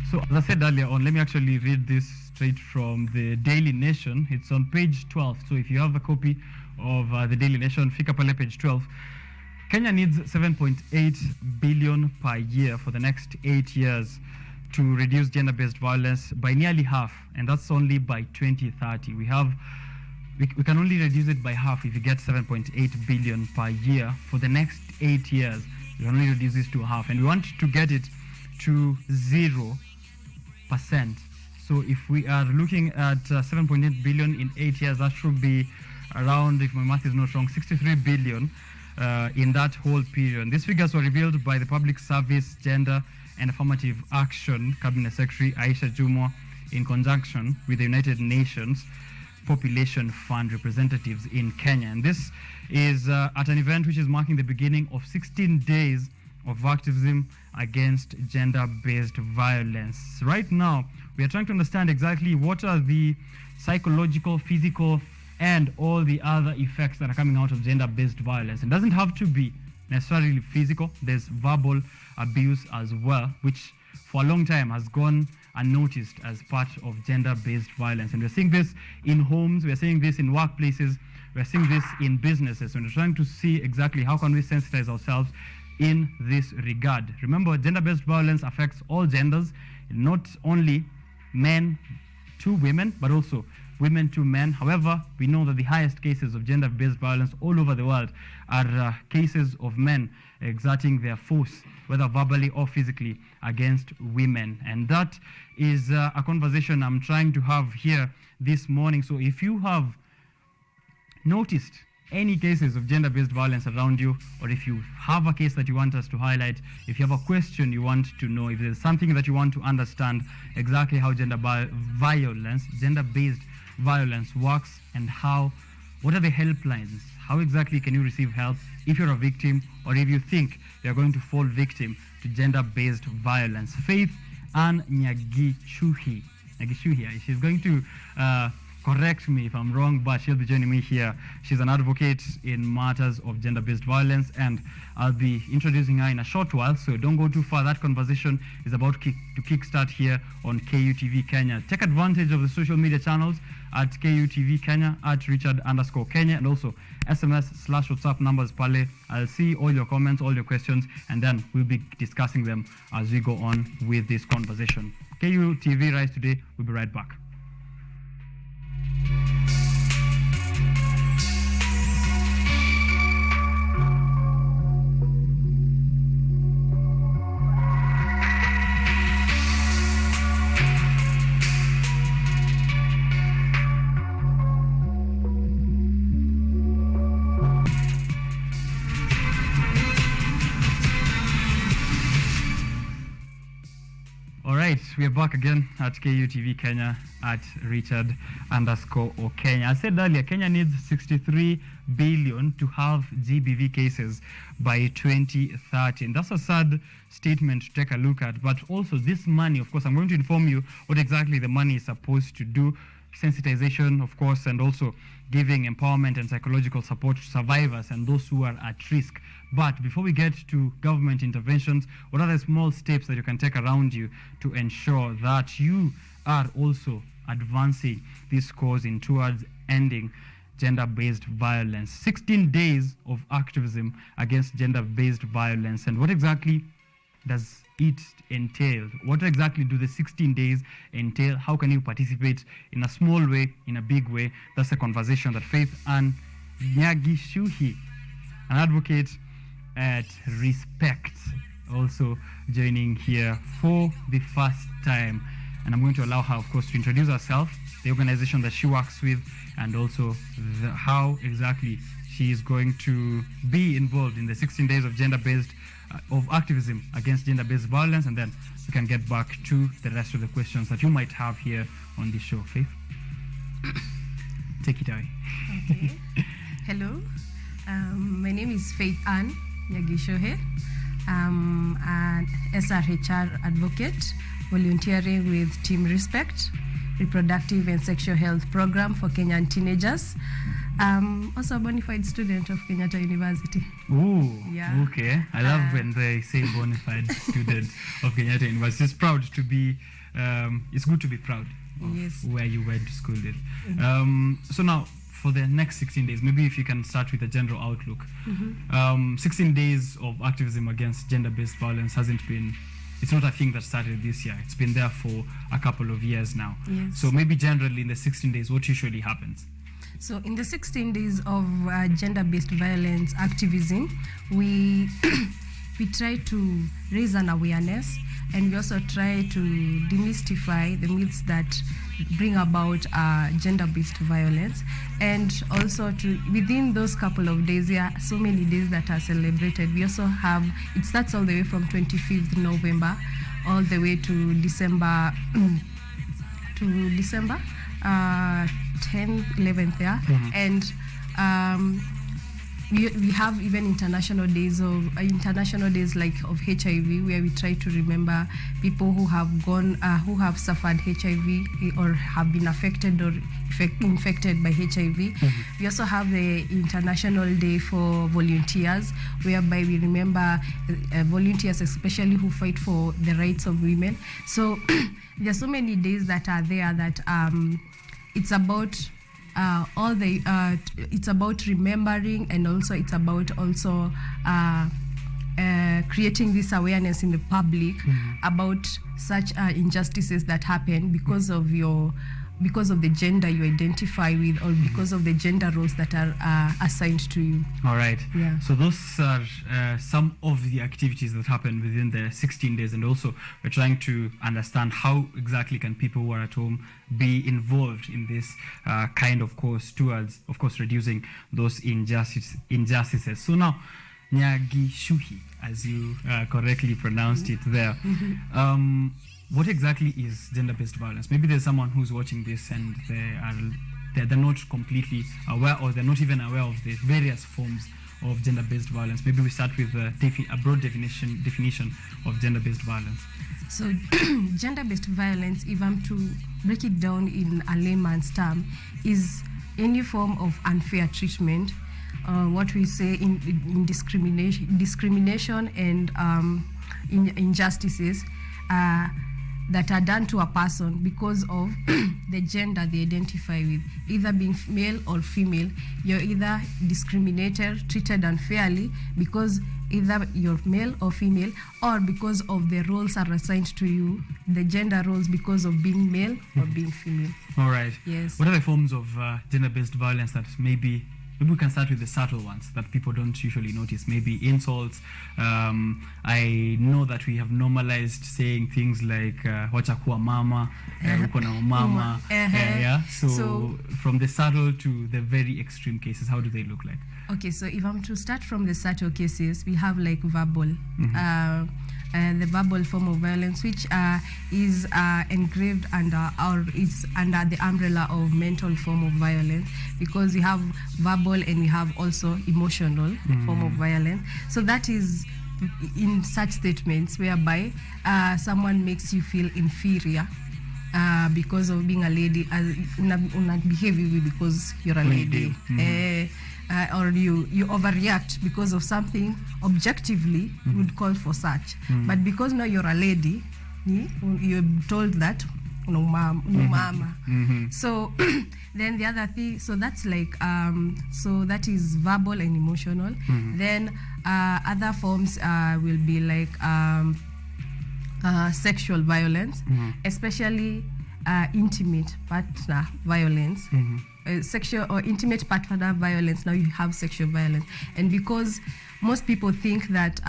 So as I said earlier on, let me actually read this straight from the Daily Nation. It's on page 12. So if you have a copy of the Daily Nation, fika pale page 12. Kenya needs 7.8 billion per year for the next 8 years to reduce gender-based violence by nearly half, and that's only by 2030. We can only reduce it by half if you get 7.8 billion per year for the next 8 years. We can only reduce this to half, and we want to get it to 0%. So if we are looking at 7.8 billion in 8 years, that should be around, if my math is not wrong, 63 billion in that whole period. These figures were revealed by the Public Service, Gender and Affirmative Action Cabinet Secretary Aisha Jumwa in conjunction with the United Nations Population Fund representatives in Kenya. And this is at an event which is marking the beginning of 16 days of activism against gender-based violence. Right now, we are trying to understand exactly what are the psychological, physical, and all the other effects that are coming out of gender-based violence. It doesn't have to be necessarily physical. There's verbal abuse as well, which for a long time has gone unnoticed as part of gender-based violence. And we're seeing this in homes, we're seeing this in workplaces, we're seeing this in businesses. And we're trying to see exactly how can we sensitize ourselves in this regard. Remember, gender-based violence affects all genders, not only men to women, but also women to men. However, we know that the highest cases of gender-based violence all over the world are cases of men exerting their force, whether verbally or physically, against women. And that is a conversation I'm trying to have here this morning. So if you have noticed any cases of gender-based violence around you, or if you have a case that you want us to highlight, if you have a question you want to know, if there's something that you want to understand exactly how gender-based violence works, and what are the helplines, how exactly can you receive help if you're a victim, or if you think you're going to fall victim to gender-based violence. Faith Ann Nyagichuhi, she's going to correct me if I'm wrong, but she'll be joining me here. She's an advocate in matters of gender-based violence, and I'll be introducing her in a short while, so don't go too far. That conversation is about to kickstart here on KUTV Kenya. Take advantage of the social media channels at KUTV Kenya, at Richard_Kenya, and also SMS/WhatsApp numbers pale. I'll see all your comments, all your questions, and then we'll be discussing them as we go on with this conversation. KUTV Rise Today, we'll be right back. We are back again at KUTV Kenya at Richard_Okenya. I said earlier, Kenya needs 63 billion to have GBV cases by 2030. And that's a sad statement to take a look at. But also this money, of course, I'm going to inform you what exactly the money is supposed to do. Sensitization, of course, and also giving empowerment and psychological support to survivors and those who are at risk. But before we get to government interventions, what are the small steps that you can take around you to ensure that you are also advancing this cause in towards ending gender-based violence? 16 days of activism against gender-based violence. And what exactly does it entail? What exactly do the 16 days entail? How can you participate in a small way, in a big way? That's a conversation that Faith Ann Nyagichuhi, an advocate at Respect, also joining here for the first time. And I'm going to allow her, of course, to introduce herself, the organization that she works with, and also how exactly she is going to be involved in the 16 days of gender-based of activism against gender-based violence, and then we can get back to the rest of the questions that you might have here on the show. Faith, take it away. Okay. Hello, my name is Faith Ann Nyagichuhi. I'm an SRHR advocate, volunteering with Team Respect, reproductive and sexual health program for Kenyan teenagers. Also a bona fide student of Kenyatta University. Ooh, Yeah. okay. I love when they say bona fide student of Kenyatta University. It's proud to be, it's good to be proud of Yes. where you went to school with. So now, for the next 16 days, maybe if you can start with a general outlook. 16 days of activism against gender-based violence it's not a thing that started this year. It's been there for a couple of years now. Yes. So maybe generally in the 16 days, what usually happens? So in the 16 days of gender-based violence activism, we we try to raise an awareness, and we also try to demystify the myths that bring about gender-based violence. And also within those couple of days, there are so many days that are celebrated. We also have, it starts all the way from 25th November all the way to December 10th, 11th, yeah. And we have even international days like of HIV, where we try to remember people who have suffered HIV or have been affected or infected by HIV. We also have the International Day for Volunteers, whereby we remember volunteers, especially who fight for the rights of women. So there are so many days that are there that it's about it's about remembering, and also it's about creating this awareness in the public about such injustices that happen because of the gender you identify with, or because of the gender roles that are assigned to you. All right. Yeah. So those are some of the activities that happen within the 16 days, and also we're trying to understand how exactly can people who are at home be involved in this kind of course towards, of course, reducing those injustices. So now, Nyagichuhi, as you correctly pronounced it there. What exactly is gender-based violence? Maybe there's someone who's watching this and they're not completely aware, or they're not even aware of the various forms of gender-based violence. Maybe we start with a broad definition of gender-based violence. So gender-based violence, even to break it down in a layman's term, is any form of unfair treatment, what we say in discrimination and injustices that are done to a person because of the gender they identify with, either being male or female. You're either discriminated, treated unfairly because either you're male or female, or because of the roles are assigned to you, the gender roles, because of being male or being female. All right. Yes. What are the forms of gender-based violence that maybe we can start with the subtle ones that people don't usually notice? Maybe insults. I know that we have normalized saying things like wacha kuwa mama, uko na mama. Yeah. So from the subtle to the very extreme cases, how do they look like? Okay, so if I'm to start from the subtle cases, we have like verbal. The verbal form of violence, which is engraved under, or is under the umbrella of mental form of violence, because we have verbal and we have also emotional form of violence. So that is in such statements whereby someone makes you feel inferior because of being a lady, una behave because you're a lady. Or you overreact because of something objectively would call for such. But because now you're a lady, you're told that no mama. So then the other thing, so that's like so that is verbal and emotional. Then other forms will be like sexual violence, especially intimate partner violence. Sexual or intimate partner violence. Now you have sexual violence, and because most people think that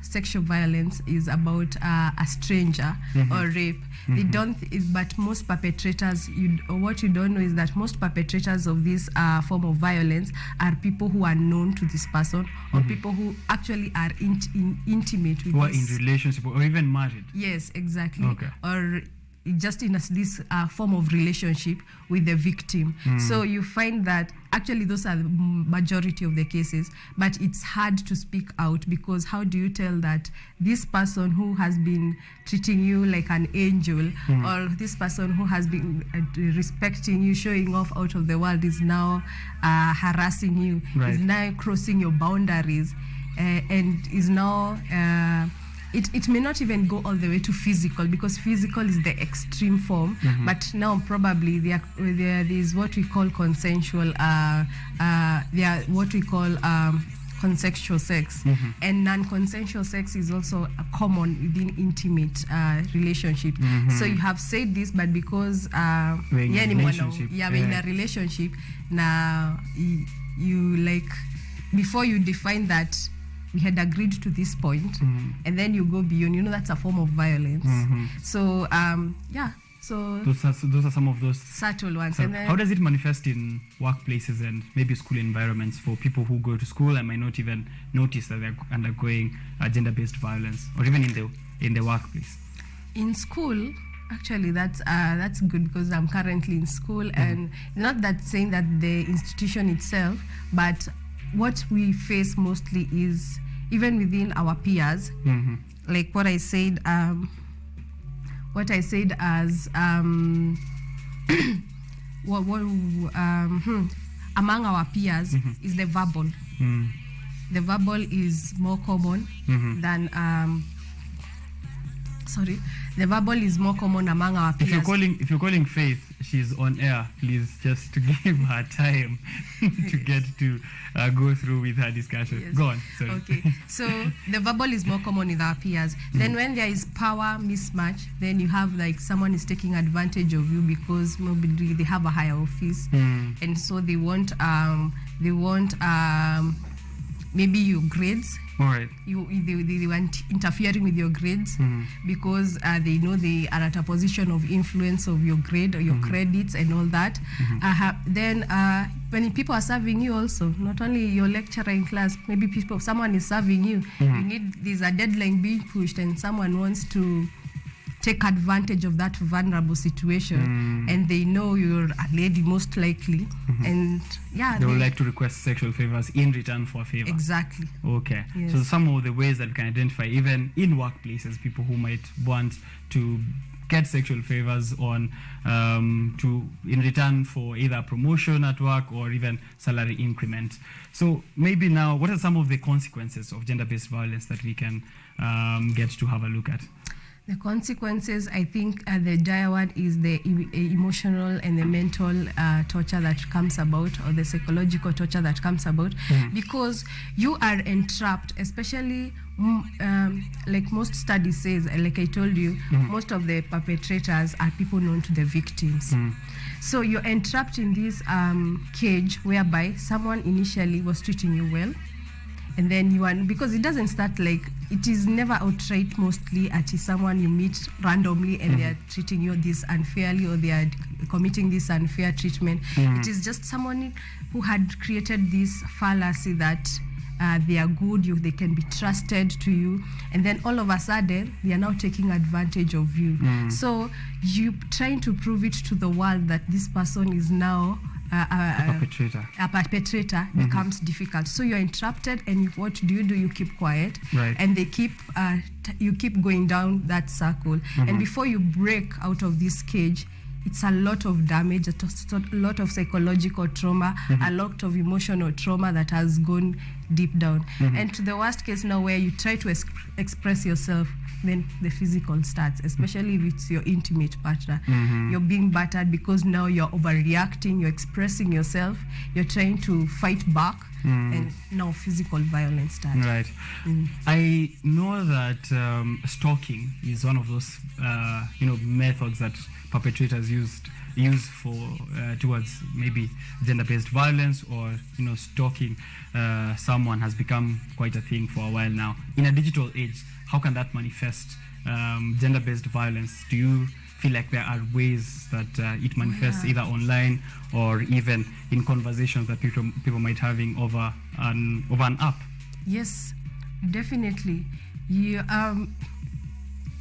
sexual violence is about a stranger or rape, they don't. But most perpetrators, what you don't know is that most perpetrators of this form of violence are people who are known to this person, or people who actually are intimate with, who are in relationship or even married. Yes, exactly. Okay. Or just in this form of relationship with the victim. So you find that actually those are the majority of the cases, but it's hard to speak out, because how do you tell that this person who has been treating you like an angel, or this person who has been respecting you, showing off out of the world, is now harassing you, is now crossing your boundaries, and is now it may not even go all the way to physical, because physical is the extreme form, but now probably there is what we call consensual, there are what we call consensual sex, and non-consensual sex is also common within intimate relationship. So you have said this, but because we're in a relationship now, you like, before you define that we had agreed to this point, and then you go beyond, that's a form of violence. So so those are some of those subtle ones. So and then, how does it manifest in workplaces and maybe school environments for people who go to school and might not even notice that they're undergoing gender-based violence, or even in the workplace? In school, actually, that's good, because I'm currently in school, and not that saying that the institution itself, but what we face mostly is even within our peers, like what I said as among our peers is the verbal. The verbal is more common than the verbal is more common among our peers. If you're calling Faith, she's on air. Please just give her time to get to go through with her discussion. Yes. Go on. Sorry. Okay. So the verbal is more common with our peers. Then when there is power mismatch, then you have like someone is taking advantage of you because maybe they have a higher office, and so they want maybe your grades. All right. They want interfering with your grades because they know they are at a position of influence of your grade or your credits and all that. Then when people are serving you also, not only your lecturer in class, maybe someone is serving you. There's a deadline being pushed, and someone wants to take advantage of that vulnerable situation, and they know you're a lady most likely, and they would like to request sexual favors in return for a favor. Exactly. Okay. Yes. So some of the ways that we can identify, even in workplaces, people who might want to get sexual favors on in return for either promotion at work or even salary increment. So maybe now, what are some of the consequences of gender-based violence that we can get to have a look at? The consequences, I think the dire one is the emotional and the mental torture that comes about, or the psychological torture that comes about, because you are entrapped, especially like most studies says, like I told you, most of the perpetrators are people known to the victims. So you're entrapped in this cage whereby someone initially was treating you well, and then you are, because it doesn't start like, it is never outright, mostly at someone you meet randomly and they are treating you this unfairly, or they are committing this unfair treatment. It is just someone who had created this fallacy that they are good, they can be trusted to you, and then all of a sudden they are now taking advantage of you. So you trying to prove it to the world that this person is now a perpetrator becomes difficult. So you're interrupted, and what do? You keep quiet, and they keep you keep going down that circle. And before you break out of this cage, it's a lot of damage, a lot of psychological trauma, a lot of emotional trauma that has gone deep down. And to the worst case now, where you try to express yourself, then the physical starts, especially if it's your intimate partner. You're being battered because now you're overreacting, you're expressing yourself, you're trying to fight back, and now physical violence starts. Right. I know that stalking is one of those methods that perpetrators use for towards maybe gender-based violence, or stalking someone has become quite a thing for a while now. In a digital age, how can that manifest gender-based violence? Do you feel like there are ways that it manifests either online or even in conversations that people might having over an app? Yes, definitely.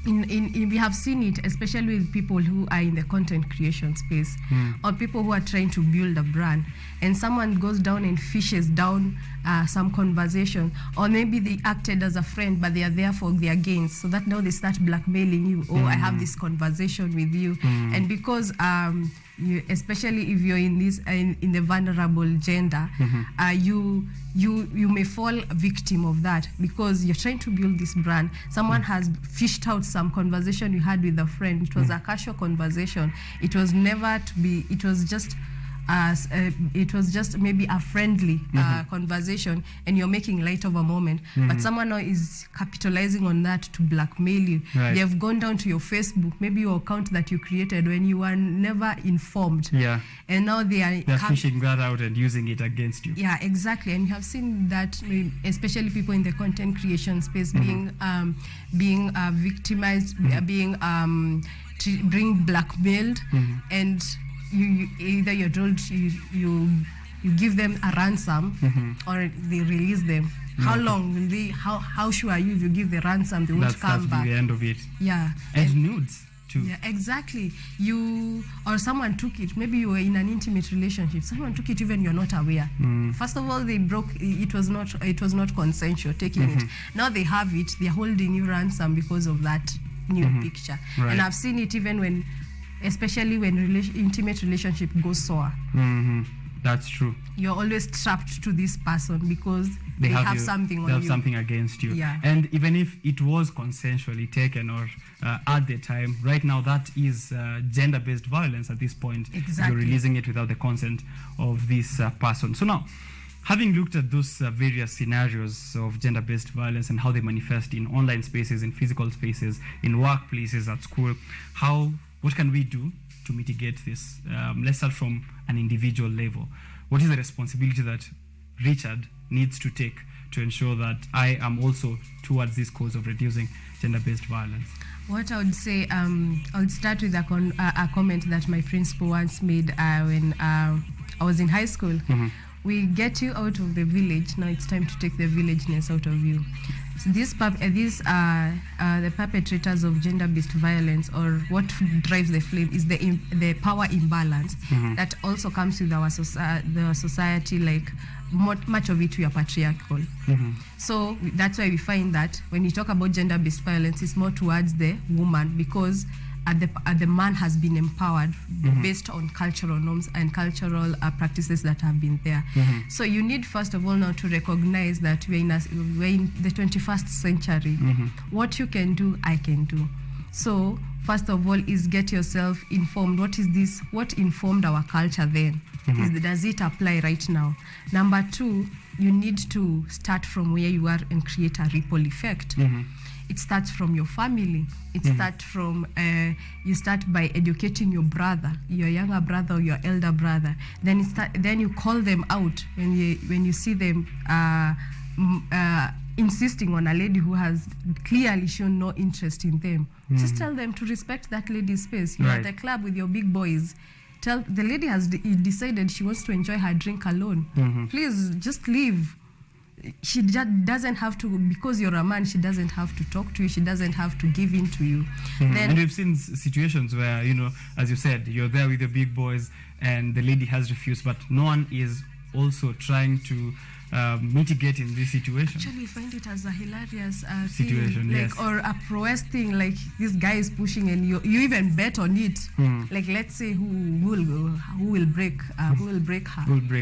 we have seen it, especially with people who are in the content creation space, or people who are trying to build a brand, and someone goes down and fishes down some conversation, or maybe they acted as a friend, but they are there for their gains, so that now they start blackmailing you. I have this conversation with you, and because especially if you're in this in the vulnerable gender, you may fall a victim of that, because you're trying to build this brand. Someone has fished out some conversation you had with a friend. It was a casual conversation. It was never to be. It was just maybe a friendly conversation, and you're making light of a moment, but someone now is capitalizing on that to blackmail you. They have gone down to your Facebook, maybe your account that you created when you were never informed, and now they're fishing that out and using it against you. Exactly. And you have seen that, especially people in the content creation space being victimized, being blackmailed, and you either you're told you give them a ransom, or they release them. How long will they? How sure are you if you give the ransom they won't come back? That's the end of it. And nudes too. Exactly. Or someone took it. Maybe you were in an intimate relationship. Someone took it even you're not aware. First of all, they broke. It was not consensual taking it. Now they have it. They're holding you ransom because of that nude picture. And I've seen it even when, especially when intimate relationship goes sour. That's true. You're always trapped to this person because they have something on you. They have something against you. And even if it was consensually taken or at the time, right now that is gender-based violence at this point. You're releasing it without the consent of this person. So now, having looked at those various scenarios of gender-based violence and how they manifest in online spaces, in physical spaces, in workplaces, at school, what can we do to mitigate this? Let's start from an individual level. What is the responsibility that Richard needs to take to ensure that I am also towards this cause of reducing gender-based violence? What I would say, I would start with a comment that my principal once made when I was in high school. We get you out of the village, now it's time to take the villageness out of you. So the perpetrators of gender-based violence, or what drives the flame, is the power imbalance that also comes with our the society. Like much of it, we are patriarchal. So that's why we find that when you talk about gender-based violence, it's more towards the woman, because the man has been empowered based on cultural norms and cultural practices that have been there. So you need, first of all, now to recognize that we're in the 21st century. What you can do, I can do. So first of all is get yourself informed. What is this? What informed our culture then? Does it apply right now? Number two, you need to start from where you are and create a ripple effect. It starts from your family. It starts from, you start by educating your brother, your younger brother or your elder brother. Then you call them out when you see them insisting on a lady who has clearly shown no interest in them. Just tell them to respect that lady's space. You're at a club with your big boys. Tell the lady has decided she wants to enjoy her drink alone. Please just leave. She doesn't have to, because you're a man, she doesn't have to talk to you, she doesn't have to give in to you. And we've seen situations where, as you said, you're there with your big boys and the lady has refused, but no one is also trying to mitigate in this situation. Actually, I find it as a hilarious situation, thing, or a prowess thing, like this guy is pushing and you even bet on it. Like, let's say who will break her. Who will break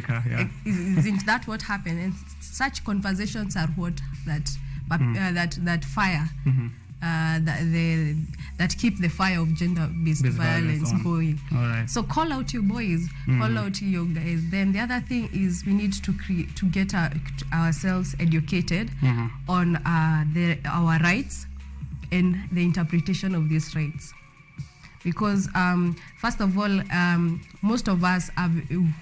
her, yeah. Isn't that what happened? And such conversations are what that fire. That keep the fire of gender-based violence going. So call out your boys, call out your guys. Then the other thing is we need to get ourselves educated on our rights and the interpretation of these rights. Because first of all, most of us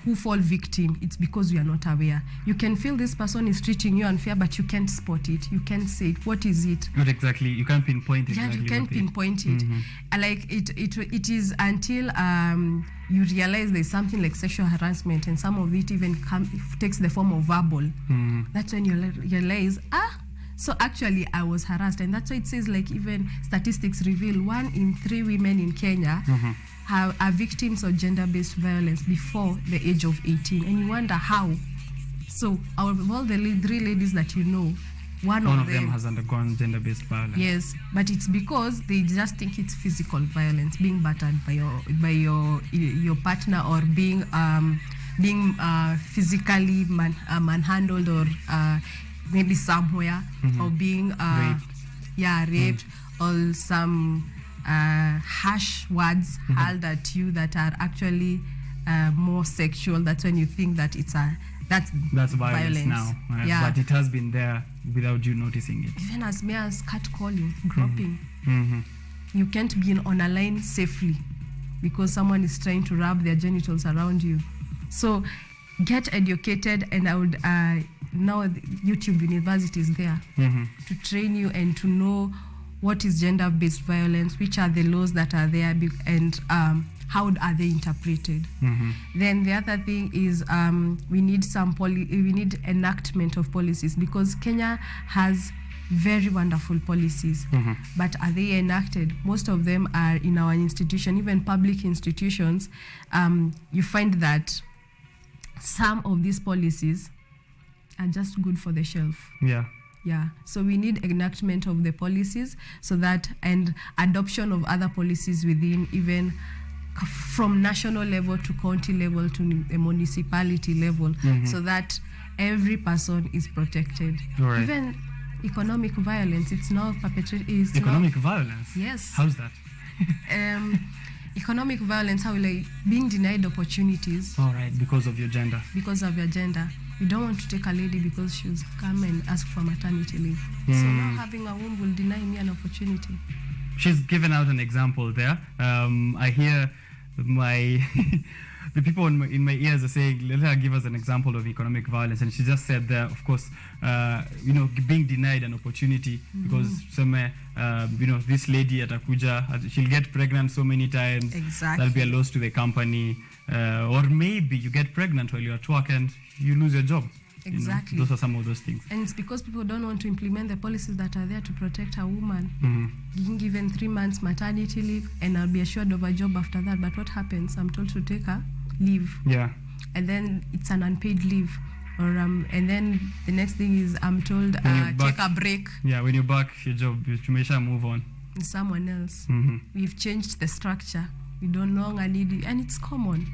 who fall victim, it's because we are not aware. You can feel this person is treating you unfair, but you can't spot it. You can't say it. What is it? Not exactly. You can't pinpoint it. Yeah, you can't pinpoint it. Like it is until you realize there's something like sexual harassment, and some of it even takes the form of verbal. That's when you realize, So actually, I was harassed, and that's why it says, like, even statistics reveal 1 in 3 women in Kenya are victims of gender-based violence before the age of 18. And you wonder how. So out of all the 3 ladies that you know, one of them has undergone gender-based violence. Yes, but it's because they just think it's physical violence, being battered by your partner, or being physically manhandled, or maybe somewhere, or being raped, or some harsh words hurled at you that are actually more sexual. That's when you think that that's violence now. But it has been there without you noticing it. Even as mere as catcalling, groping. You can't be on a line safely because someone is trying to rub their genitals around you. So get educated, and I would now YouTube University is there to train you and to know what is gender-based violence, which are the laws that are there, and how are they interpreted. Then the other thing is we need we need enactment of policies, because Kenya has very wonderful policies, but are they enacted? Most of them are in our institution, even public institutions. You find that some of these policies are just good for the shelf. Yeah, so we need enactment of the policies, so that, and adoption of other policies within, even from national level to county level to a municipality level, so that every person is protected. Right. Even economic violence, it's now perpetrated. Economic violence? Yes. How's that? Economic violence, how, like, being denied opportunities. All right, because of your gender. Because of your gender. You don't want to take a lady because she's come and ask for maternity leave. So now having a womb will deny me an opportunity. She's given out an example there. I hear the people in my ears are saying, let her give us an example of economic violence. And she just said there, of course, being denied an opportunity because this lady at Akuja, she'll get pregnant so many times. Exactly. That'll be a loss to the company. Or maybe you get pregnant while you're at work and you lose your job. Exactly. Those are some of those things. And it's because people don't want to implement the policies that are there to protect a woman. Being given 3 months maternity leave, and I'll be assured of a job after that. But what happens? I'm told to take a leave. Yeah. And then it's an unpaid leave. Or and then the next thing is I'm told take a break. Yeah, when you're back, your job, you may move on. Someone else. We've changed the structure. We don't longer need it, and it's common.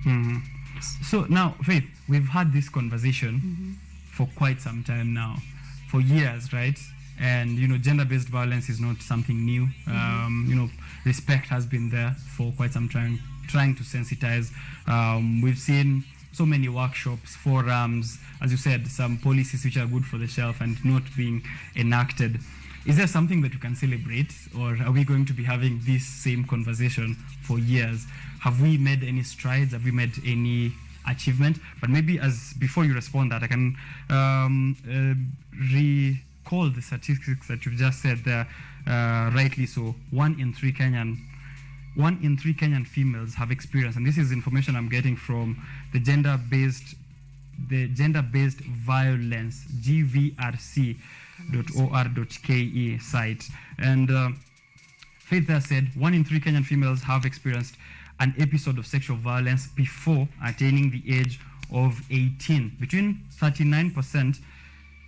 So now, Faith, we've had this conversation for quite some time now, for years, right? And gender-based violence is not something new. Respect has been there for quite some time, trying to sensitize. We've seen so many workshops, forums, as you said, some policies which are good for the shelf and not being enacted. Is there something that you can celebrate, or are we going to be having this same conversation for years? Have we made any strides? Have we made any achievement? But maybe before you respond that, I can recall the statistics that you've just said there, rightly so. 1 in 3 Kenyan females have experienced, and this is information I'm getting from the gender-based violence, gvrc.or.ke site. And Faith there said 1 in 3 Kenyan females have experienced an episode of sexual violence before attaining the age of 18. Between 39%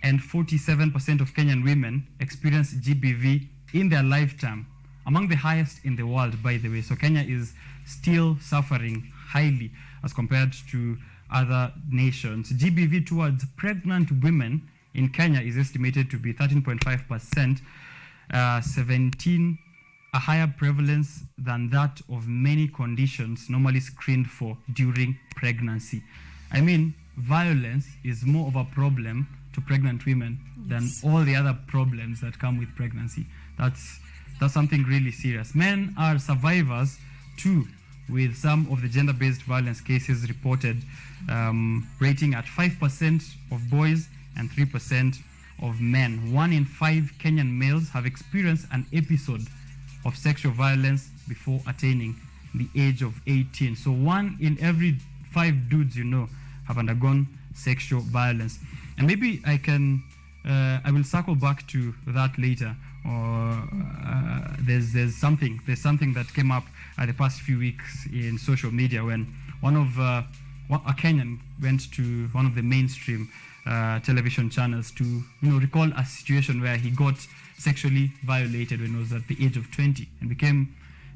and 47% of Kenyan women experience GBV in their lifetime, among the highest in the world, by the way. So Kenya is still suffering highly as compared to other nations. GBV towards pregnant women in Kenya is estimated to be 13.5%, 17 a higher prevalence than that of many conditions normally screened for during pregnancy. I mean, violence is more of a problem to pregnant women than all the other problems that come with pregnancy. That's something really serious. Men are survivors too, with some of the gender-based violence cases reported rating at 5% of boys and 3% of men. 1 in 5 Kenyan males have experienced an episode of sexual violence before attaining the age of 18. So 1 in every 5 dudes have undergone sexual violence. And maybe I can I will circle back to that later. There's something that came up the past few weeks in social media when a Kenyan went to one of the mainstream television channels to recall a situation where he got sexually violated when he was at the age of 20, and it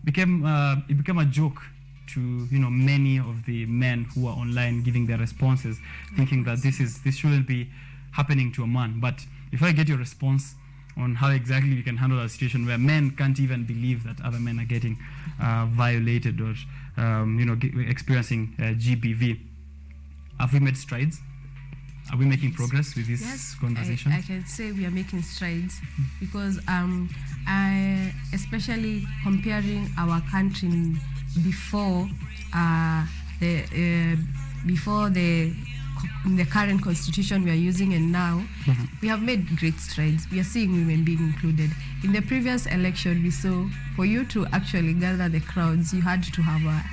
became a joke to many of the men who are online giving their responses, thinking that this shouldn't be happening to a man. But if I get your response on how exactly we can handle a situation where men can't even believe that other men are getting violated or experiencing GBV, have we made strides? Are we making progress with this conversation? I can say we are making strides because especially comparing our country before the current constitution we are using and now, we have made great strides. We are seeing women being included. In the previous election, we saw for you to actually gather the crowds, you had to have a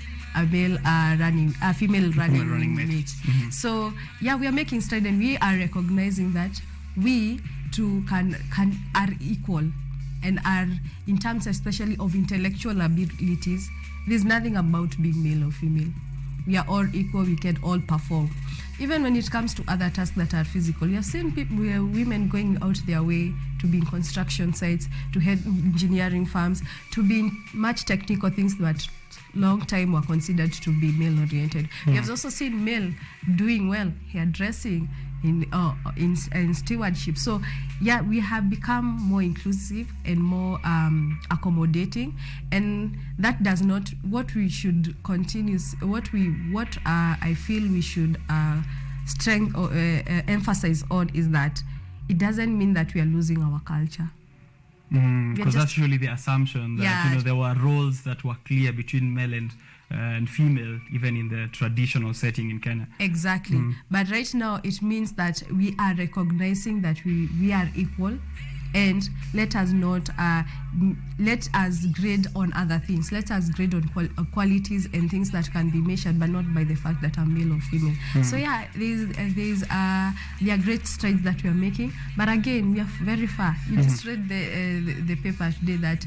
female running mate. So yeah, we are making strides, and we are recognizing that we too are equal, and are in terms especially of intellectual abilities. There's nothing about being male or female. We are all equal. We can all perform. Even when it comes to other tasks that are physical, we have seen women going out their way to be in construction sites, to head engineering firms, to be in much technical things that long time were considered to be male-oriented. We have also seen male doing well, hairdressing, in stewardship. So yeah, we have become more inclusive and more accommodating, and that does not what we should continue. I feel we should emphasize on is that it doesn't mean that we are losing our culture. Because that's usually the assumption that there were roles that were clear between male and female, even in the traditional setting in Kenya. Exactly. But right now, it means that we are recognizing that we are equal, and let us grade on other things. Let us grade on qualities and things that can be measured, but not by the fact that I'm male or female. So yeah, there are great strides that we are making, but again, we are very far. You just read the paper today that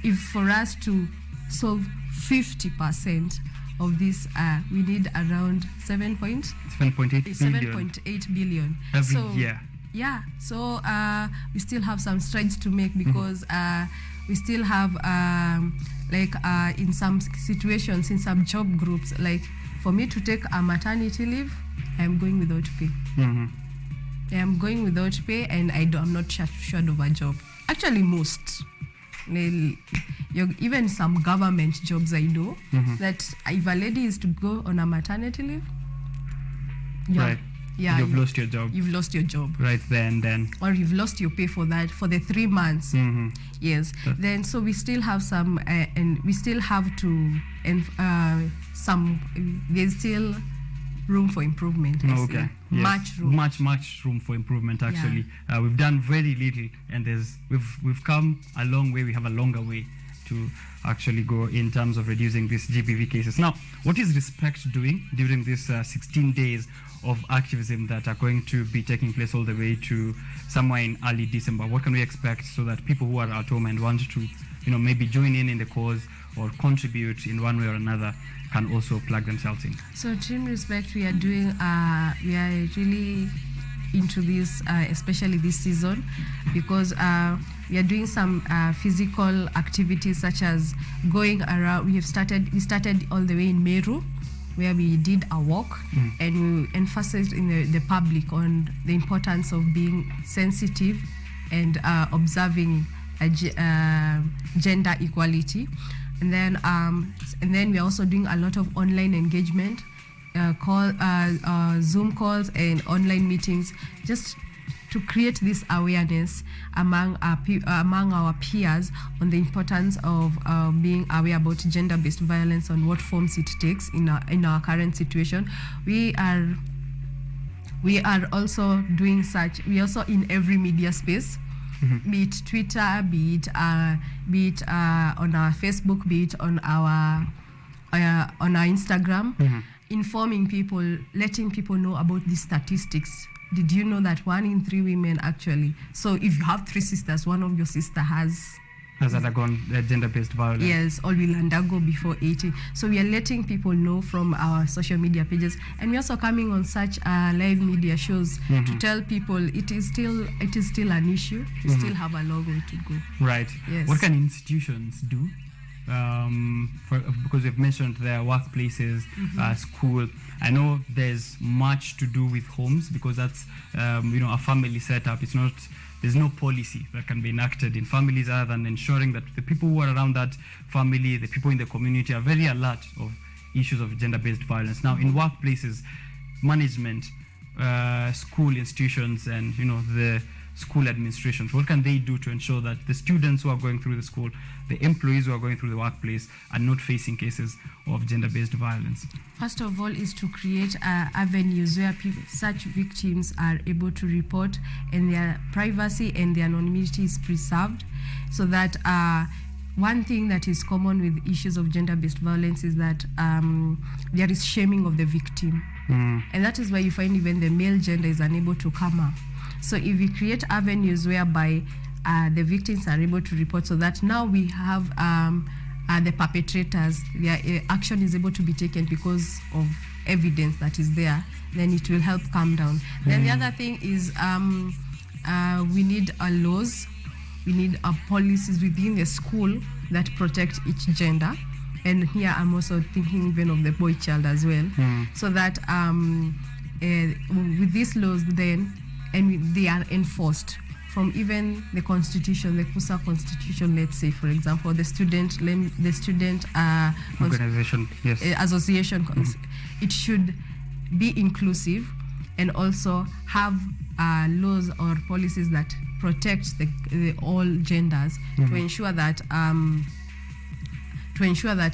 if for us to solve 50% of this, we need around 7.8 billion every year. Yeah, so we still have some strides to make because we still have in some situations, in some job groups, like for me to take a maternity leave, I am going without pay. I am going without pay, and I'm not sure of a job. Actually, most. Even some government jobs I know, that if a lady is to go on a maternity leave, you've lost your job. You've lost your job. Right then. Or you've lost your pay for that, for the 3 months. Yes. Then, so we still have some, and we still have to, there's still room for improvement. Okay. Yes. Much room for improvement, actually. We've done very little, and we've come a long way. We have a longer way to actually go in terms of reducing these GBV cases. Now, what is Respect doing during these 16 days of activism that are going to be taking place all the way to somewhere in early December? What can we expect so that people who are at home and want to, maybe join in the cause or contribute in one way or another can also plug themselves in? So Team Respect, we are doing, we are really into this, especially this season, because we are doing some physical activities such as going around. We started all the way in Meru, where we did a walk, and we emphasized in the public on the importance of being sensitive and observing gender equality. And then we are also doing a lot of online engagement, Zoom calls and online meetings, just to create this awareness among our peers on the importance of being aware about gender-based violence and what forms it takes in our current situation. We are also doing such. We are also in every media space, be it Twitter, be it on our Facebook, be it on our Instagram, informing people, letting people know about these statistics did you know that 1 in 3 women actually, so if you have 3 sisters, one of your sister has undergone gender-based violence. Yes, or will undergo before 18. So we are letting people know from our social media pages, and we're also coming on such live media shows to tell people it is still an issue. We still have a long way to go. Right. Yes. What can institutions do? Because we've mentioned their workplaces, school. I know there's much to do with homes, because that's a family setup. There's no policy that can be enacted in families other than ensuring that the people who are around that family, the people in the community, are very alert of issues of gender-based violence. Now, in workplaces, management, school institutions, and the school administrations, what can they do to ensure that the students who are going through the school, the employees who are going through the workplace, are not facing cases of gender-based violence? First of all, is to create avenues where such victims are able to report, and their privacy and their anonymity is preserved, so that one thing that is common with issues of gender-based violence is that there is shaming of the victim. And that is why you find even the male gender is unable to come up. So if we create avenues whereby the victims are able to report, so that now we have the perpetrators, their action is able to be taken because of evidence that is there, then it will help calm down. Then the other thing is we need laws, we need policies within the school that protect each gender. And here I'm also thinking even of the boy child as well, so that with these laws then, and they are enforced from even the constitution, the KUSA constitution, let's say, for example, the student organization, yes, association. It should be inclusive and also have laws or policies that protect the all genders, to ensure that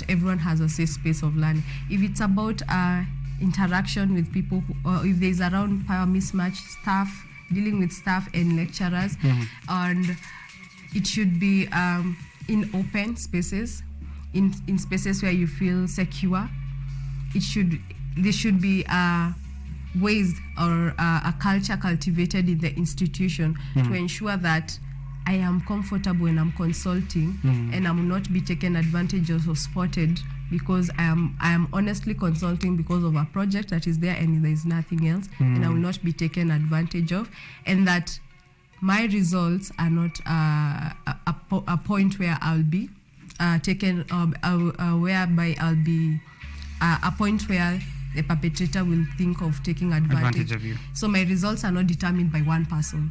everyone has a safe space of learning. If it's about interaction with people, if there's around power mismatch, dealing with staff and lecturers, and it should be in open spaces, in spaces where you feel secure. There should be ways or a culture cultivated in the institution to ensure that I am comfortable when I'm consulting, and I will not be taken advantage of or spotted because I am honestly consulting because of a project that is there and there is nothing else, and I will not be taken advantage of, and that my results are not a point where I'll be taken, whereby I'll be a point where the perpetrator will think of taking advantage of you. So my results are not determined by one person.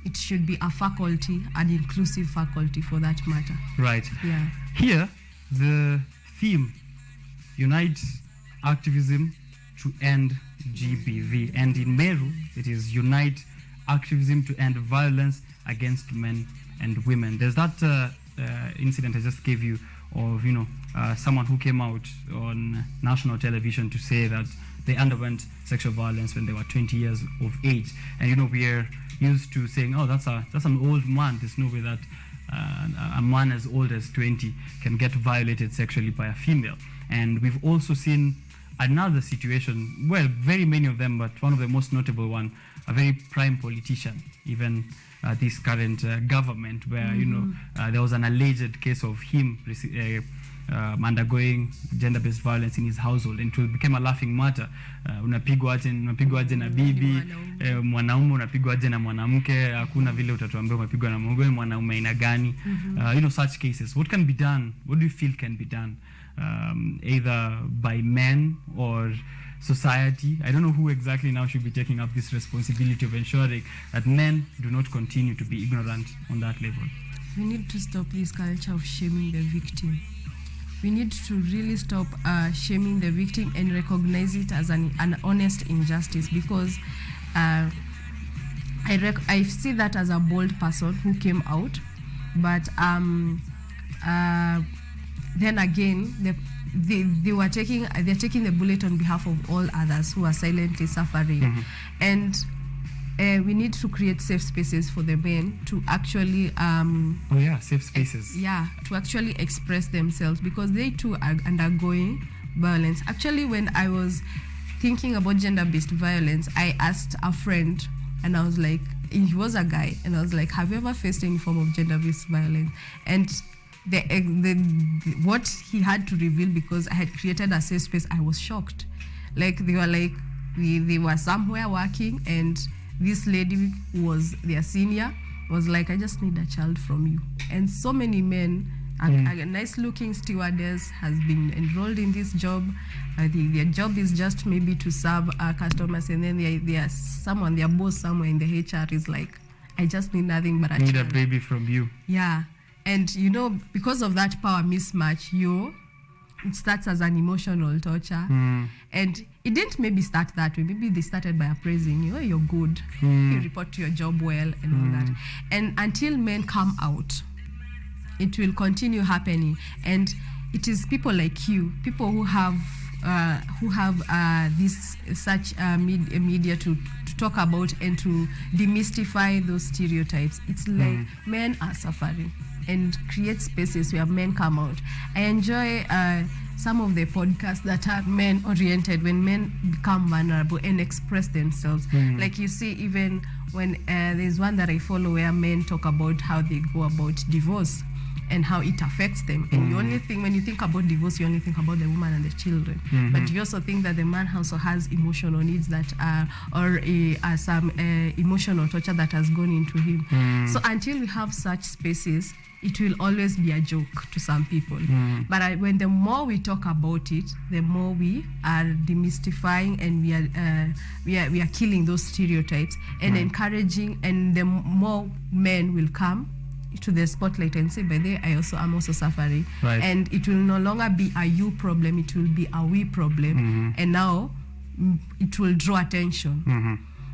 It should be a faculty, an inclusive faculty for that matter. Right. Yeah. Here, the theme, unite activism to end GBV. And in Meru, it is unite activism to end violence against men and women. There's that incident I just gave you of, someone who came out on national television to say that they underwent sexual violence when they were 20 years of age. And, we are used to saying, oh, that's an old man. There's no way that a man as old as 20 can get violated sexually by a female. And we've also seen another situation, well, very many of them, but one of the most notable one, a very prime politician, even this current government, where, there was an alleged case of him undergoing gender-based violence in his household, and it became a laughing matter. Unapigwa aje na bibi, mwanaume unapigwa aje na mwanamke, hakuna vile utatuambia umepigwa na mwanaume aina gani. Such cases. What can be done? What do you feel can be done? Either by men or society? I don't know who exactly now should be taking up this responsibility of ensuring that men do not continue to be ignorant on that level. We need to stop this culture of shaming the victim. We need to really stop shaming the victim and recognize it as an honest injustice, because I see that as a bold person who came out, but then again, they're taking the bullet on behalf of all others who are silently suffering, and we need to create safe spaces for the men to actually safe spaces to actually express themselves, because they too are undergoing violence. Actually, when I was thinking about gender-based violence, I asked a friend, and I was like, he was a guy, and I was like, have you ever faced any form of gender-based violence? And what he had to reveal, because I had created a safe space, I was shocked. Like, they were like, they were somewhere working, and this lady who was their senior was like, I just need a child from you. And so many men, a nice-looking stewardess has been enrolled in this job. Their job is just maybe to serve our customers, and then their boss somewhere in the HR is like, I just need nothing but a child. Need a baby from you. Yeah. And, you know, because of that power mismatch, it starts as an emotional torture. And it didn't maybe start that way. Maybe they started by appraising you. Oh, you're good. You report to your job well and all that. And until men come out, it will continue happening. And it is people like you, people who have this such media to talk about and to demystify those stereotypes. It's like men are suffering, and create spaces where men come out. I enjoy some of the podcasts that are men-oriented, when men become vulnerable and express themselves. Like you see, even when there's one that I follow where men talk about how they go about divorce and how it affects them. And you only think, when you think about divorce, you only think about the woman and the children. But you also think that the man also has emotional needs that are, or some emotional torture that has gone into him. So until we have such spaces, it will always be a joke to some people. But when the more we talk about it, the more we are demystifying, and we are killing those stereotypes and encouraging, and the more men will come to the spotlight and say, by the way, I'm also suffering. And it will no longer be a you problem, it will be a we problem. And now it will draw attention.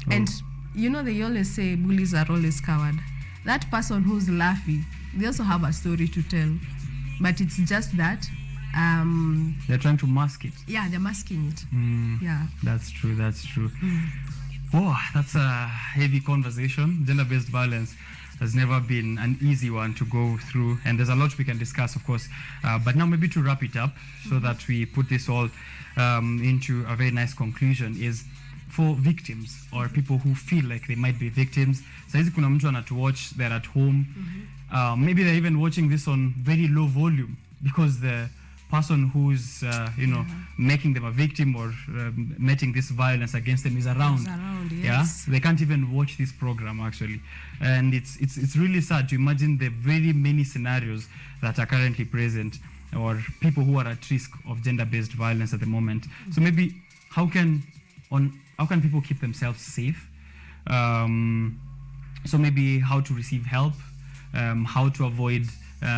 And you know, they always say bullies are always coward. That person who's laughing, they also have a story to tell, but it's just that they're trying to mask it. Yeah, they're masking it. Yeah, that's true. Oh, that's a heavy conversation. Gender-based violence has never been an easy one to go through, and there's a lot we can discuss, of course. But now, maybe to wrap it up, so that we put this all into a very nice conclusion, is for victims or people who feel like they might be victims. Saizi kuna mtu anatuwatch, they're at home. Maybe they're even watching this on very low volume because the person who's making them a victim or meting this violence against them is around. Yes. They can't even watch this program, actually. And it's really sad to imagine the very many scenarios that are currently present, or people who are at risk of gender-based violence at the moment. So maybe how can people keep themselves safe? So maybe how to receive help, how to avoid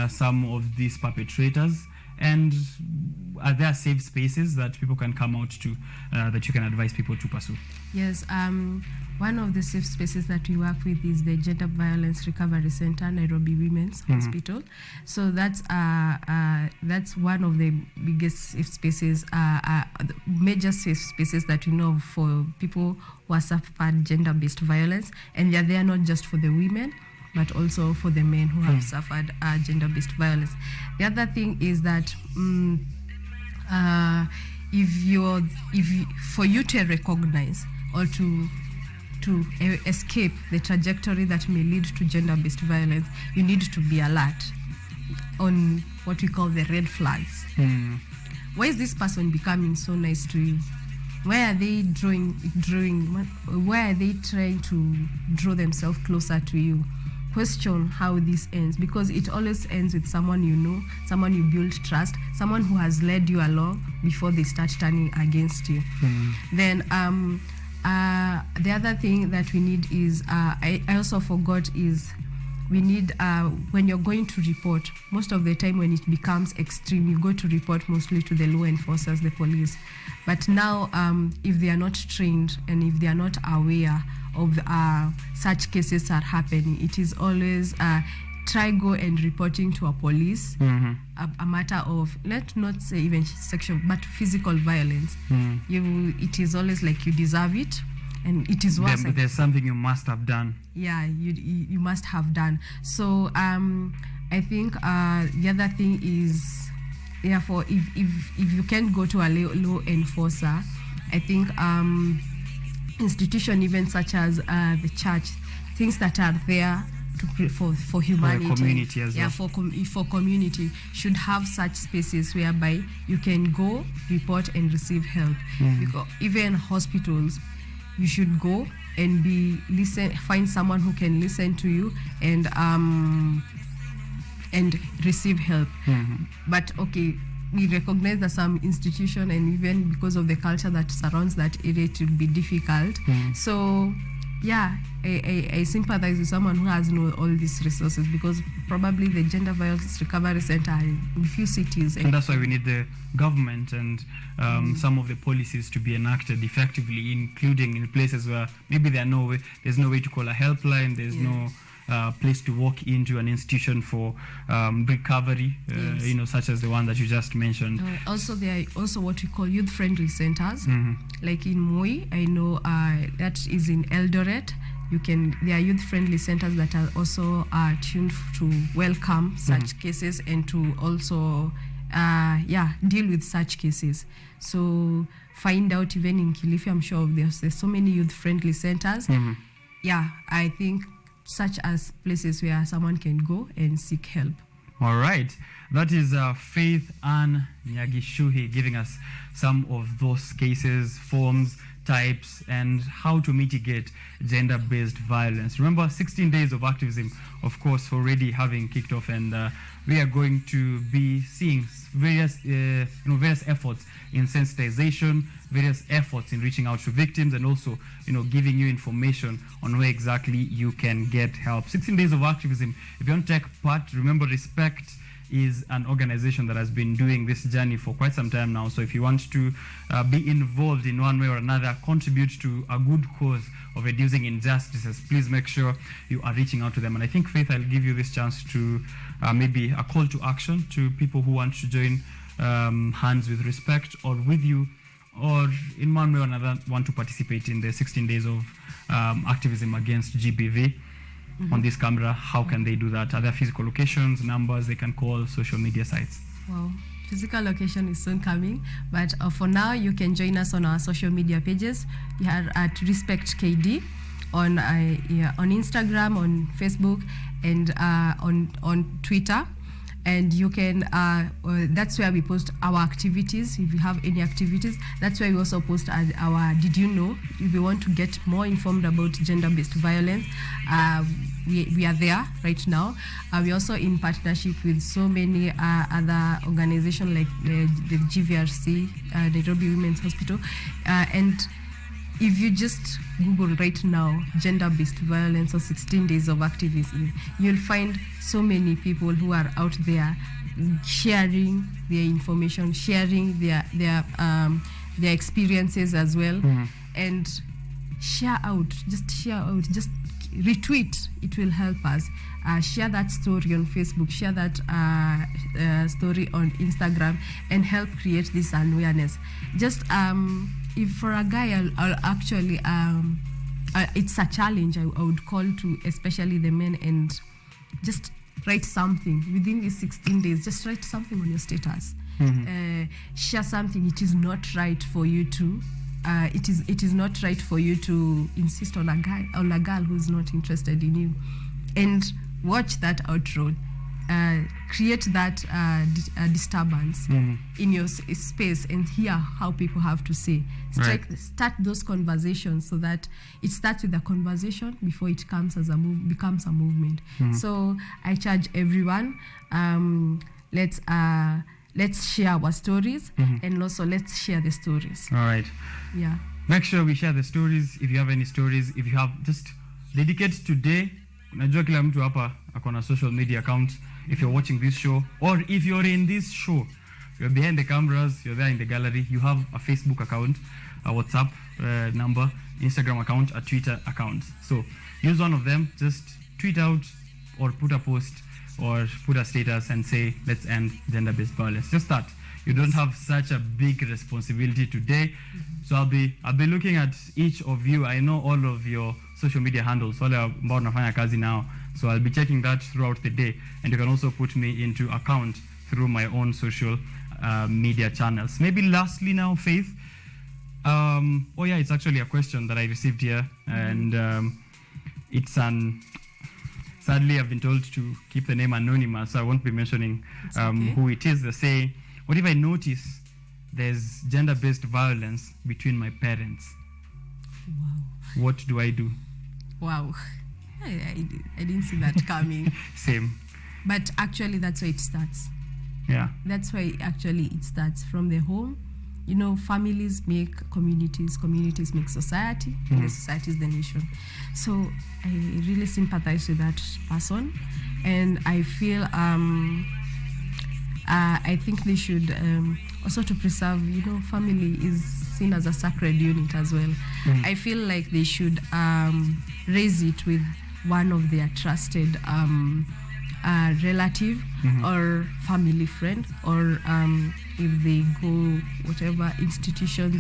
some of these perpetrators, and are there safe spaces that people can come out to, that you can advise people to pursue? Yes, one of the safe spaces that we work with is the Gender Violence Recovery Center, Nairobi Women's Hospital. So that's one of the biggest safe spaces, major safe spaces that we know for people who have suffered gender-based violence, and they're there not just for the women, but also for the men who have suffered gender-based violence. The other thing is that for you to recognize or to escape the trajectory that may lead to gender-based violence, you need to be alert on what we call the red flags. Why is this person becoming so nice to you? Why are they why are they trying to draw themselves closer to you? Question how this ends, because it always ends with someone you know, someone you build trust, someone who has led you along before they start turning against you. Then the other thing that we need is, I also forgot, is we need, when you're going to report, most of the time when it becomes extreme, you go to report mostly to the law enforcers, the police. But now, if they are not trained and if they are not aware of such cases are happening, it is always try go and reporting to a police a matter of, let's not say even sexual, but physical violence. It is always like you deserve it, and it is worse. There's something you must have done. Yeah, you must have done. So I think the other thing is, therefore, if you can go to a law enforcer I think institution even such as the church, things that are there for humanity, for community as well. For community should have such spaces whereby you can go, report and receive help. Because even hospitals, you should go and find someone who can listen to you and receive help. But okay, we recognize that some institution, and even because of the culture that surrounds that area, it will be difficult. So yeah, I sympathize with someone who has all these resources, because probably the Gender Violence Recovery Center in few cities. And that's why we need the government and some of the policies to be enacted effectively, including in places where maybe there's no way to call a helpline, there's no place to walk into an institution for recovery, such as the one that you just mentioned. Also, there are also what we call youth-friendly centers. Like in Moi, I know that is in Eldoret. There are youth-friendly centers that are also tuned to welcome such cases and to also deal with such cases. So find out, even in Kilifi, I'm sure there's so many youth-friendly centers. Yeah, I think such as places where someone can go and seek help. All right. That is Faith Ann Nyagichuhi giving us some of those cases, forms, types, and how to mitigate gender-based violence. Remember, 16 days of activism, of course, already having kicked off, and we are going to be seeing various efforts in sensitization, various efforts in reaching out to victims, and also, giving you information on where exactly you can get help. 16 days of activism. If you want to take part, remember, Respect is an organization that has been doing this journey for quite some time now. So if you want to be involved in one way or another, contribute to a good cause of reducing injustices, please make sure you are reaching out to them. And I think, Faith, I'll give you this chance to maybe a call to action to people who want to join hands with Respect, or with you, or in one way or another want to participate in the 16 days of activism against GBV. On this camera, how can they do that? Are there physical locations, numbers they can call, social media sites? Well, physical location is soon coming, but for now, you can join us on our social media pages. We are at Respect KD on Instagram, on Facebook, and on Twitter. And you can, that's where we post our activities. If you have any activities, that's where we also post our Did You Know? If you want to get more informed about gender-based violence, we are there right now. We're also in partnership with so many other organizations like the GVRC, Nairobi Women's Hospital. And if you just Google right now, gender-based violence or 16 days of activism, you'll find so many people who are out there sharing their information, sharing their experiences as well. And share out, just retweet. It will help us. Share that story on Facebook, share that story on Instagram, and help create this awareness. Just if for a guy, I'll actually, it's a challenge I would call to especially the men, and just write something within these 16 days. Just write something on your status. Share something. It is not right for you to. It is not right for you to insist on a girl who's not interested in you, and watch that outroll. Create that disturbance in your space, and hear how people have to say. Start those conversations, so that it starts with a conversation before it becomes a movement. So I charge everyone, let's share our stories, and also let's share the stories. All right. Yeah. Make sure we share the stories. If you have any stories, if you have, just dedicate today. Najua kila mtu hapa akona social media account. If you're watching this show, or if you're in this show, you're behind the cameras, you're there in the gallery, you have a Facebook account, a WhatsApp number, Instagram account, a Twitter account. So use one of them. Just tweet out or put a post or put a status and say, let's end gender-based violence. Just start. You don't have such a big responsibility today. So I'll be looking at each of you. I know all of your social media handles, wale ambao nafanya kazi now. So I'll be checking that throughout the day. And you can also put me into account through my own social media channels. Maybe lastly now, Faith, Oh yeah, it's actually a question that I received here, and it's an. Sadly, I've been told to keep the name anonymous, so I won't be mentioning who it is. They say, what if I notice there's gender-based violence between my parents? Wow. What do I do? Wow. I didn't see that coming. Same. But actually, that's where it starts. Yeah. That's why actually it starts from the home. You know, families make communities, communities make society, and the society is the nation. So I really sympathize with that person, and I feel I think they should also to preserve. You know, family is seen as a sacred unit as well. I feel like they should raise it with one of their trusted relative or family friend, or if they go whatever institution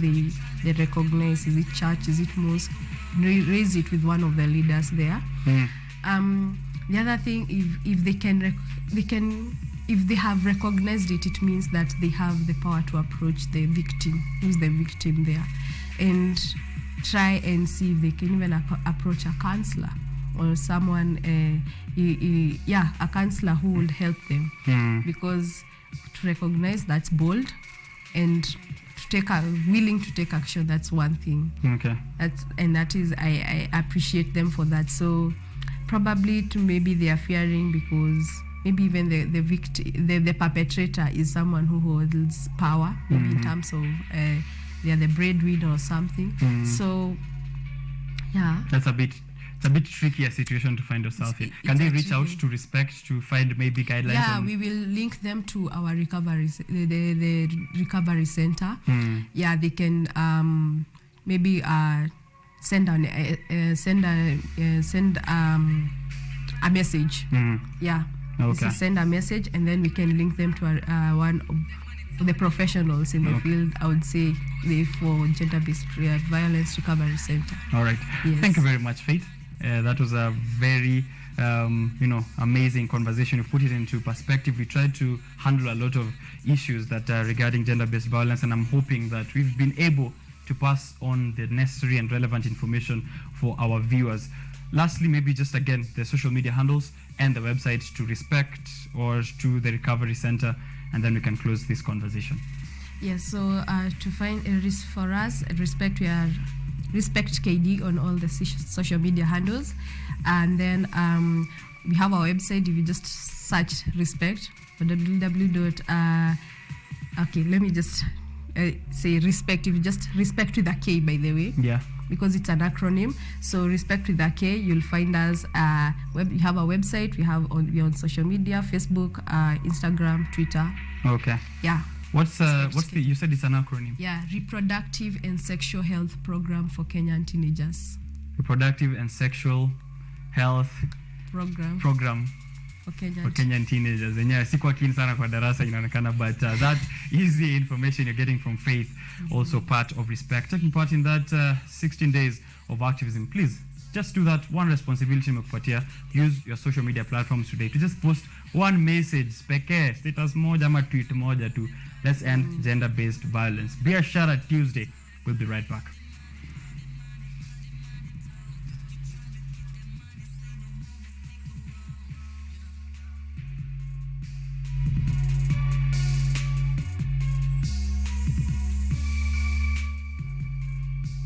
they recognize, is it church, is it mosque, raise it with one of the leaders there. The other thing, if they can if they have recognized it, it means that they have the power to approach the victim, who's the victim there, and try and see if they can even approach a counselor or someone, a counselor who would help them. Because to recognize, that's bold, and to willing to take action, that's one thing. Okay. That is, I appreciate them for that. So probably maybe they are fearing because maybe even the victim, the perpetrator is someone who holds power, maybe in terms of they are the breadwinner or something. So yeah, it's a bit trickier situation to find yourself in. Can they reach out to Respect to find maybe guidelines? Yeah, we will link them to our recovery, the recovery center. Yeah, they can maybe send a message. Yeah. Okay. Send a message, and then we can link them to one of the professionals in the field. I would say for gender-based violence recovery center. All right. Yes. Thank you very much, Faith. That was a very amazing conversation. You put it into perspective. We tried to handle a lot of issues that are regarding gender-based violence, and I'm hoping that we've been able to pass on the necessary and relevant information for our viewers. Lastly, maybe just again the social media handles and the website to Respect or to the Recovery Center, and then we can close this conversation. Yes, so to find for us at Respect, we are Respect KD on all the social media handles, and then we have our website. If you just search Respect, www. Okay, let me just say Respect. If you just Respect with a K, by the way. Yeah. Because it's an acronym. So Respect with a K, you'll find us. We have a website. We're on social media: Facebook, Instagram, Twitter. Okay. Yeah. What's you said it's an acronym? Yeah, Reproductive and Sexual Health Program for Kenyan Teenagers. Reproductive and Sexual Health Program for Kenyan teenagers. Yenyewe sikuwa keen sana kwa darasa inaonekana, but that is the information you're getting from Faith, also part of Respect. Taking part in that 16 days of activism. Please, just do that. One responsibility nimekupatia. Use your social media platforms today to just post one message, pekee, status moja ama tweet moja tu. Let's end gender-based violence. Biashara Tuesday. We'll be right back.